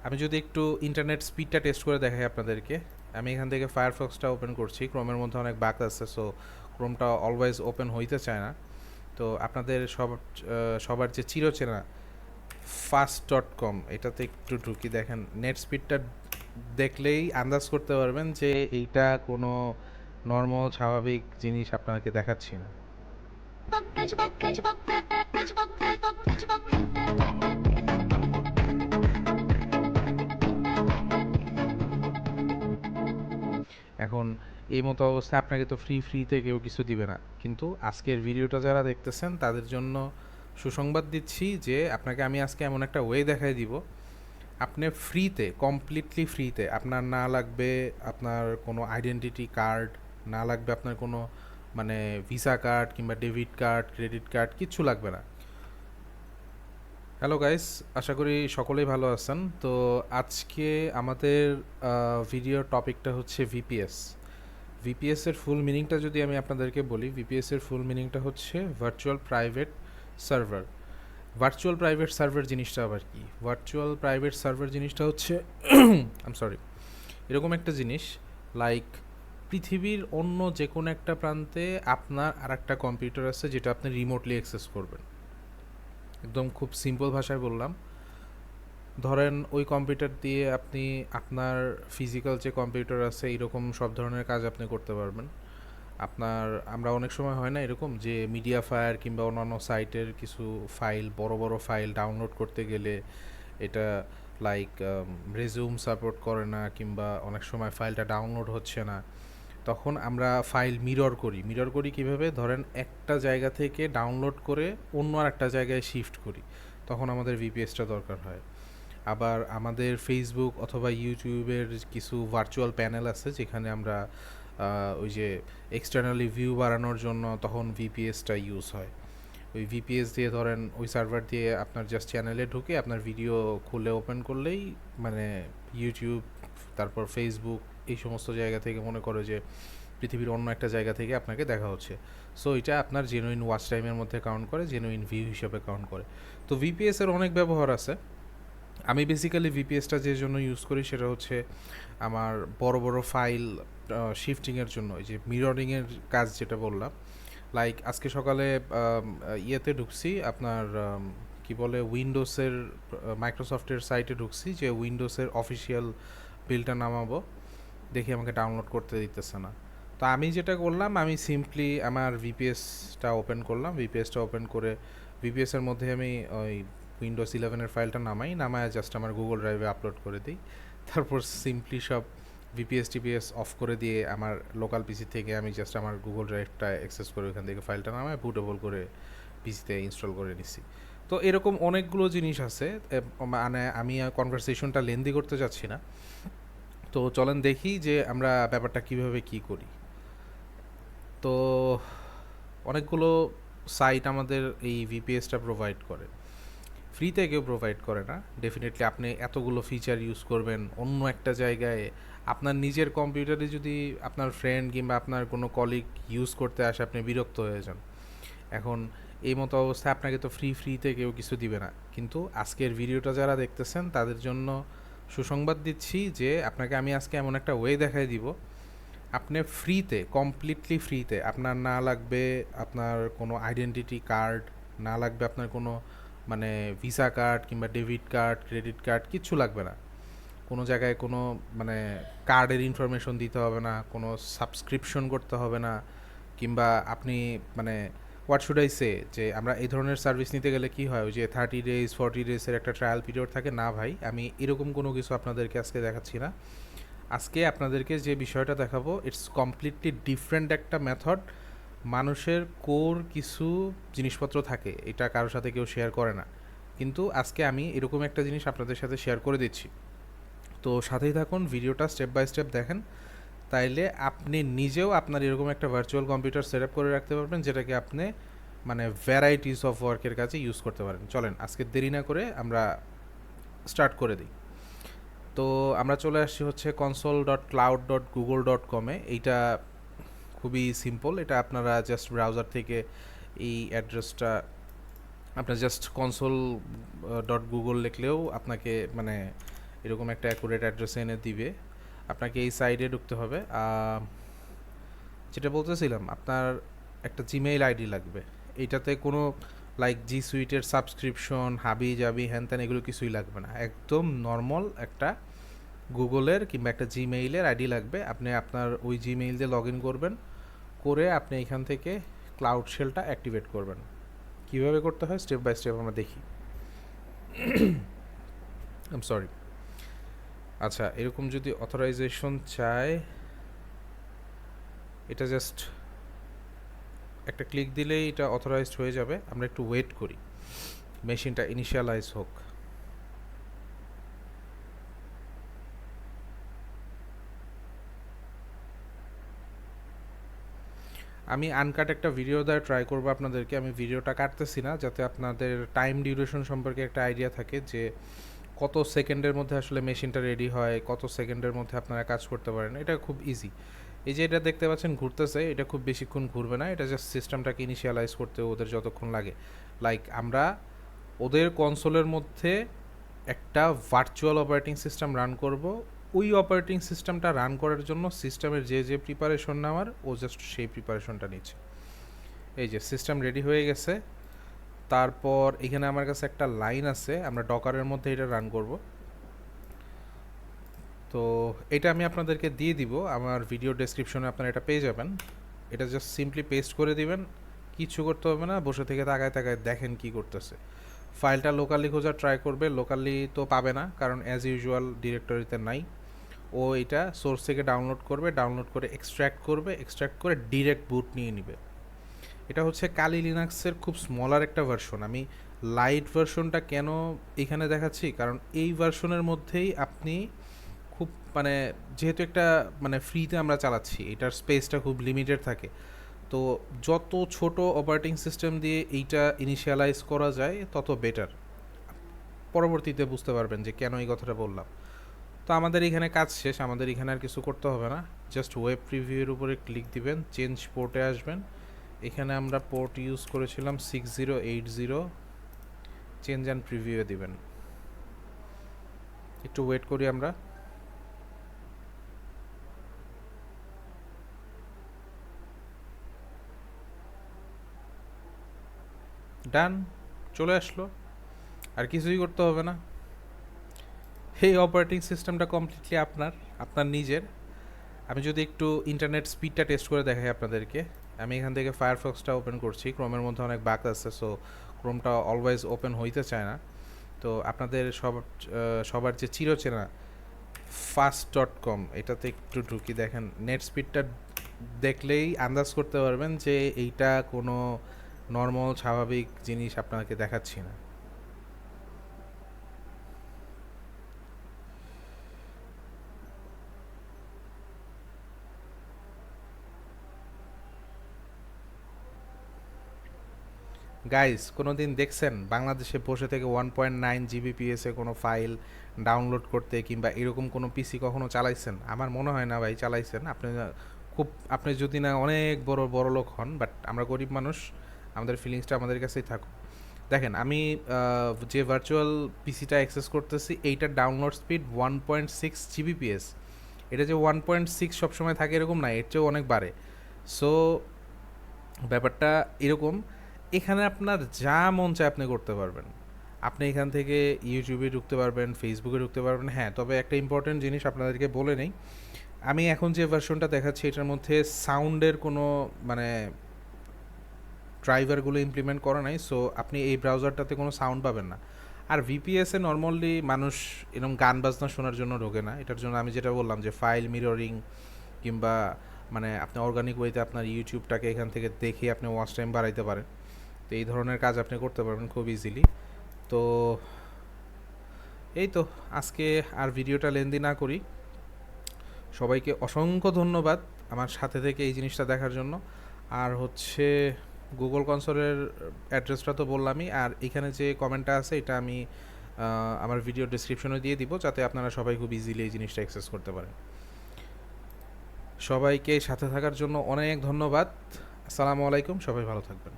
আমি যদি একটু ইন্টারনেট স্পিডটা টেস্ট করে দেখাই আপনাদেরকে, আমি এখান থেকে ফায়ারফক্সটা ওপেন করছি। ক্রোমের মধ্যে অনেক বাগ আছে, সো ক্রোমটা অলওয়েজ ওপেন হইতে চায় না। তো আপনাদের সবার যে চিরচেনা fast.com, এটাতে একটু ঢুকি। দেখেন নেট স্পিডটা দেখলেই আন্দাজ করতে পারবেন যে এইটা কোনো নর্মাল স্বাভাবিক জিনিস আপনাকে দেখাচ্ছি না। এখন এই মতো অবস্থায় আপনাকে তো ফ্রিতে কেউ কিছু দিবে না, কিন্তু আজকের ভিডিওটা যারা দেখতেছেন তাদের জন্য সুসংবাদ দিচ্ছি যে আপনাকে আমি আজকে এমন একটা ওয়ে দেখাই দিব, আপনি ফ্রিতে, কমপ্লিটলি ফ্রিতে, আপনার না লাগবে আপনার কোনো আইডেন্টিটি কার্ড, না লাগবে আপনার কোনো মানে ভিসা কার্ড কিংবা ডেবিট কার্ড, ক্রেডিট কার্ড, কিচ্ছু লাগবে না। হ্যালো গাইস, আশা করি সকলেই ভালো আছেন। তো আজকে আমাদের ভিডিও টপিকটা হচ্ছে ভিপিএস। ভিপিএস এর ফুল মিনিংটা যদি আমি আপনাদেরকে বলি, ভিপিএস এর ফুল মিনিংটা হচ্ছে virtual private server. Virtual private server জিনিসটা আবার কি? ভার্চুয়াল প্রাইভেট সার্ভার জিনিসটা হচ্ছে আই এম সরি, এরকম একটা জিনিস লাইক পৃথিবীর অন্য যে কোনো একটা প্রান্তে আপনার আর একটা কম্পিউটার আছে যেটা আপনি রিমোটলি অ্যাক্সেস করবেন। একদম খুব সিম্পল ভাষায় বললাম, ধরেন ওই কম্পিউটার দিয়ে আপনি আপনার ফিজিক্যাল যে কম্পিউটার আছে এরকম সব ধরনের কাজ আপনি করতে পারবেন। আপনার আমরা অনেক সময় হয় না এরকম যে মিডিয়া ফায়ার কিংবা অন্যান্য সাইটের কিছু ফাইল, বড় বড় ফাইল ডাউনলোড করতে গেলে এটা লাইক রেজিউম সাপোর্ট করে না, কিংবা অনেক সময় ফাইলটা ডাউনলোড হচ্ছে না। তখন আমরা ফাইল মিরর করি কিভাবে? ধরেন একটা জায়গা থেকে ডাউনলোড করে অন্য আর একটা জায়গায় শিফট করি, তখন আমাদের ভিপিএসটা দরকার হয়। আবার আমাদের ফেসবুক অথবা ইউটিউবের কিছু ভার্চুয়াল প্যানেল আছে যেখানে আমরা ওই যে এক্সটার্নালি ভিউ বাড়ানোর জন্য তখন ভিপিএসটা ইউজ হয়। ওই ভিপিএস দিয়ে ধরেন ওই সার্ভার দিয়ে আপনার জাস্ট চ্যানেলে ঢুকে আপনার ভিডিও খুলে ওপেন করলেই মানে ইউটিউব, তারপর ফেসবুক, এই সমস্ত জায়গা থেকে মনে করো যে পৃথিবীর অন্য একটা জায়গা থেকে আপনাকে দেখা হচ্ছে। সো এটা আপনার জেনুইন ওয়াচ টাইমের মধ্যে কাউন্ট করে, জেনুইন ভিউ হিসেবে কাউন্ট করে। তো ভিপিএস এর অনেক ব্যবহার আছে। আমি বেসিক্যালি ভিপিএসটা যে জন্য ইউজ করি সেটা হচ্ছে আমার বড় বড় ফাইল শিফটিংয়ের জন্য, ওই যে মিররিংয়ের কাজ যেটা বললাম। লাইক আজকে সকালে ইয়েতে ঢুকছি আপনার কি বলে উইন্ডোজের, মাইক্রোসফটের সাইটে ঢুকছি যে উইন্ডোজের অফিসিয়াল বিলটা নামাবো, দেখি আমাকে ডাউনলোড করতে দিতেছে না। তো আমি যেটা করলাম, আমি সিম্পলি আমার ভিপিএসটা ওপেন করলাম। ভিপিএসটা ওপেন করে ভিপিএসের মধ্যে আমি ওই উইন্ডোজ 11-এর ফাইলটা নামায় জাস্ট আমার গুগল ড্রাইভে আপলোড করে দিই। তারপর সিম্পলি সব ভিপিএস টিপিএস অফ করে দিয়ে আমার লোকাল পিসি থেকে আমি জাস্ট আমার গুগল ড্রাইভটা অ্যাক্সেস করে ওখান থেকে ফাইলটা নামায় বুটেবল করে পিসিতে ইনস্টল করে নিছি। তো এরকম অনেকগুলো জিনিস আছে। মানে আমি কনভারসেশনটা লেন্দি করতে যাচ্ছি না, তো চলেন দেখি যে আমরা ব্যাপারটা কিভাবে কি করি। তো অনেকগুলো সাইট আমাদের এই ভিপিএসটা প্রোভাইড করে, ফ্রিতে কেউ প্রোভাইড করে না। ডেফিনেটলি আপনি এতগুলো ফিচার ইউজ করবেন অন্য একটা জায়গায়, আপনার নিজের কম্পিউটারে যদি আপনার ফ্রেন্ড কিংবা আপনার কোনো কলিগ ইউজ করতে আসে আপনি বিরক্ত হয়ে যান। এখন এই মতো অবস্থায় আপনাকে তো ফ্রিতে কেউ কিছু দিবে না, কিন্তু আজকের ভিডিওটা যারা দেখতেছেন তাদের জন্য সুসংবাদ দিচ্ছি যে আপনাকে আমি আজকে এমন একটা ওয়ে দেখাই দিব, আপনি ফ্রিতে, কমপ্লিটলি ফ্রিতে, আপনার না লাগবে আপনার কোনো আইডেন্টিটি কার্ড, না লাগবে আপনার কোনো মানে ভিসা কার্ড কিংবা ডেবিট কার্ড, ক্রেডিট কার্ড, কিচ্ছু লাগবে না। কোনো জায়গায় কোনো মানে কার্ডের ইনফরমেশন দিতে হবে না, কোনো সাবস্ক্রিপশন করতে হবে না, কিংবা আপনি মানে হোয়াট শুড আই সে, যে আমরা এই ধরনের সার্ভিস নিতে গেলে কি হয়, ওই যে 30 days 40 days-এর একটা ট্রায়াল পিরিয়ড থাকে না ভাই, আমি এরকম কোনো কিছু আপনাদেরকে আজকে দেখাচ্ছি না। আজকে আপনাদেরকে যে বিষয়টা দেখাবো ইটস কমপ্লিটলি ডিফারেন্ট একটা মেথড। মানুষের কোর কিছু জিনিসপত্র থাকে, এটা কারোর সাথে কেউ শেয়ার করে না, কিন্তু আজকে আমি এরকম একটা জিনিস আপনাদের সাথে শেয়ার করে দিচ্ছি। তো সাথেই থাকুন, ভিডিওটা স্টেপ বাই স্টেপ দেখেন, তাইলে আপনি নিজেও আপনার এরকম একটা ভার্চুয়াল কম্পিউটার সেট আপ করে রাখতে পারবেন যেটাকে আপনি মানে ভ্যারাইটিস অফ ওয়ার্কের কাছে ইউজ করতে পারেন। চলেন আজকে দেরি না করে আমরা স্টার্ট করে দিই। তো আমরা চলে আসছি হচ্ছে console.cloud.google.com-এ। এইটা খুবই সিম্পল, এটা আপনারা জাস্ট ব্রাউজার থেকে এই অ্যাড্রেসটা আপনার জাস্ট console.google লিখলেও আপনাকে মানে এরকম একটা অ্যাকুরেট অ্যাড্রেসে এনে দিবে। আপনাকে এই সাইডে ঢুকতে হবে। যেটা বলতেছিলাম, আপনার একটা জিমেইল আইডি লাগবে। এইটাতে কোনো লাইক জি সুইটের সাবস্ক্রিপশন, হাবি জাবি হ্যান ত্যান এগুলো কিছুই লাগবে না। একদম নর্মাল একটা গুগলের কিংবা একটা জিমেইলের আইডি লাগবে। আপনি আপনার ওই জিমেইল দিয়ে লগ ইন করবেন, করে আপনি এখান থেকে ক্লাউড শেলটা অ্যাক্টিভেট করবেন। কীভাবে করতে হয় স্টেপ বাই স্টেপ আমরা দেখি। I am sorry. আচ্ছা, এরকম যদি অথরাইজেশন চায়, এটা জাস্ট একটা ক্লিক দিলেই এটা অথরাইজড হয়ে যাবে। আমরা একটু ওয়েট করি মেশিনটা ইনিশিয়ালাইজ হোক। আমি আনকাট একটা ভিডিও দেওয়ার ট্রাই করবো আপনাদেরকে। আমি ভিডিওটা কাটতেছি না, যাতে আপনাদের টাইম ডিউরেশন সম্পর্কে একটা আইডিয়া থাকে যে কত সেকেন্ডের মধ্যে আসলে মেশিনটা রেডি হয়, কত সেকেন্ডের মধ্যে আপনারা কাজ করতে পারেন। এটা খুব ইজি। এই যে এটা দেখতে পাচ্ছেন ঘুরতেছে, এটা খুব বেশিক্ষণ ঘুরবে না। এটা জাস্ট সিস্টেমটাকে ইনিশিয়ালাইজ করতে ওদের যতক্ষণ লাগে। লাইক আমরা ওদের কনসোলের মধ্যে একটা ভার্চুয়াল অপারেটিং সিস্টেম রান করব। ওই অপারেটিং সিস্টেমটা রান করার জন্য সিস্টেমের যে প্রিপারেশন নেওয়ার, ও জাস্ট সেই প্রিপারেশনটা নিচ্ছে। এই যে সিস্টেম রেডি হয়ে গেছে। তারপর এখানে আমার কাছে একটা লাইন আছে, আমরা ডকারের মধ্যে এটা রান করব। তো এটা আমি আপনাদেরকে দিয়ে দিব আমার ভিডিও ডেসক্রিপশনে, আপনারা এটা পেয়ে যাবেন। এটা জাস্ট সিম্পলি পেস্ট করে দিবেন, কিছু করতে হবে না, বসে থেকে তাকায় তাকায় দেখেন কি করতেছে। ফাইলটা লোকালি খোঁজার ট্রাই করবে, লোকালি তো পাবে না, কারণ অ্যাজ ইউজুয়াল ডিরেক্টরিতে নাই। ও এটা সোর্স থেকে ডাউনলোড করবে, ডাউনলোড করে এক্সট্র্যাক্ট করবে, এক্সট্র্যাক্ট করে ডিরেক্ট বুট নিয়ে নেবে। এটা হচ্ছে কালি লিনাক্সের খুব স্মলার একটা ভার্সন। আমি লাইট ভার্সনটা কেন এখানে দেখাচ্ছি, কারণ এই ভার্সনের মধ্যেই আপনি খুব যেহেতু একটা ফ্রিতে আমরা চালাচ্ছি, এটার স্পেসটা খুব লিমিটেড থাকে। তো যত ছোট অপারেটিং সিস্টেম দিয়ে এইটা ইনিশিয়ালাইজ করা যায় তত বেটার। পরবর্তীতে বুঝতে পারবেন যে কেন এই কথাটা বললাম। তো আমাদের এখানে কাজ শেষ, আমাদের এখানে আর কিছু করতে হবে না। জাস্ট ওয়েব প্রিভিউয়ের উপরে ক্লিক দিবেন, চেঞ্জ পোর্টে আসবেন। এখানে আমরা পোর্ট ইউজ করেছিলাম 6080, চেঞ্জ অ্যান্ড প্রিভিউয়ে দিবেন। একটু ওয়েট করি আমরা। ডান, চলে আসলো। আর কিছুই করতে হবে না। এই অপারেটিং সিস্টেমটা কমপ্লিটলি আপনার নিজের। আমি যদি একটু ইন্টারনেট স্পিডটা টেস্ট করে দেখাই আপনাদেরকে, আমি এখান থেকে ফায়ারফক্সটা ওপেন করছি। ক্রোমের মধ্যে অনেক বাগ আছে, সো ক্রোমটা অলওয়েজ ওপেন হইতে চায় না। তো আপনাদের সবার যে চিরচেনা fast.com, এটাতে একটু ঢুকি, দেখেন নেট স্পিডটা দেখলেই আন্দাজ করতে পারবেন যে এইটা কোনো নর্মাল স্বাভাবিক জিনিস আপনাকে দেখাচ্ছি না। গাইস, কোনো দিন দেখছেন বাংলাদেশে বসে থেকে 1.9 জিবিপিএসে কোনো ফাইল ডাউনলোড করতে, কিংবা এরকম কোনো পিসি কখনো চালাইছেন? আমার মনে হয় না ভাই চালাইছেন। আপনি যদি না অনেক বড় লোক হন, বাট আমরা গরিব মানুষ, আমাদের ফিলিংসটা আমাদের কাছেই থাকুক। দেখেন, আমি যে ভার্চুয়াল পিসিটা অ্যাক্সেস করতেছি, এইটার ডাউনলোড স্পিড 1.6 জিবিপিএস। এটা যে 1.6 সবসময় থাকে এরকম না, এর চেয়েও অনেক বাড়ে। সো ব্যাপারটা এরকম, এখানে আপনার যা মন চায় আপনি করতে পারবেন। আপনি এখান থেকে ইউটিউবে ঢুকতে পারবেন, ফেসবুকে ঢুকতে পারবেন। হ্যাঁ, তবে একটা ইম্পর্টেন্ট জিনিস আপনাদেরকে বলে নেই, আমি এখন যে ভার্সনটা দেখাচ্ছি এটার মধ্যে সাউন্ডের কোনো ড্রাইভারগুলো ইমপ্লিমেন্ট করা নাই। সো আপনি এই ব্রাউজারটাতে কোনো সাউন্ড পাবেন না। আর ভিপিএসে নর্মালি মানুষ এরকম গান বাজনা শোনার জন্য ঢোকে না। এটার জন্য আমি যেটা বললাম যে ফাইল মিররিং, কিংবা আপনি অর্গানিক ওয়েতে আপনার ইউটিউবটাকে এখান থেকে দেখে আপনি ওয়াচ টাইম বাড়াইতে পারেন। তো এই ধরনের কাজ আপনি করতে পারবেন খুব ইজিলি। তো এই তো, আজকে আর ভিডিওটা লেন্দি না করি। সবাইকে অসংখ্য ধন্যবাদ আমার সাথে থেকে এই জিনিসটা দেখার জন্য। আর হচ্ছে গুগল কনসোলের অ্যাড্রেসটা তো বললামই, আর এখানে যে কমেন্টটা আছে এটা আমি আমার ভিডিও ডেসক্রিপশনে দিয়ে দিব, যাতে আপনারা সবাই খুব ইজিলি এই জিনিসটা অ্যাক্সেস করতে পারেন। সবাইকে সাথে থাকার জন্য অনেক ধন্যবাদ। আসসালামু আলাইকুম, সবাই ভালো থাকবেন।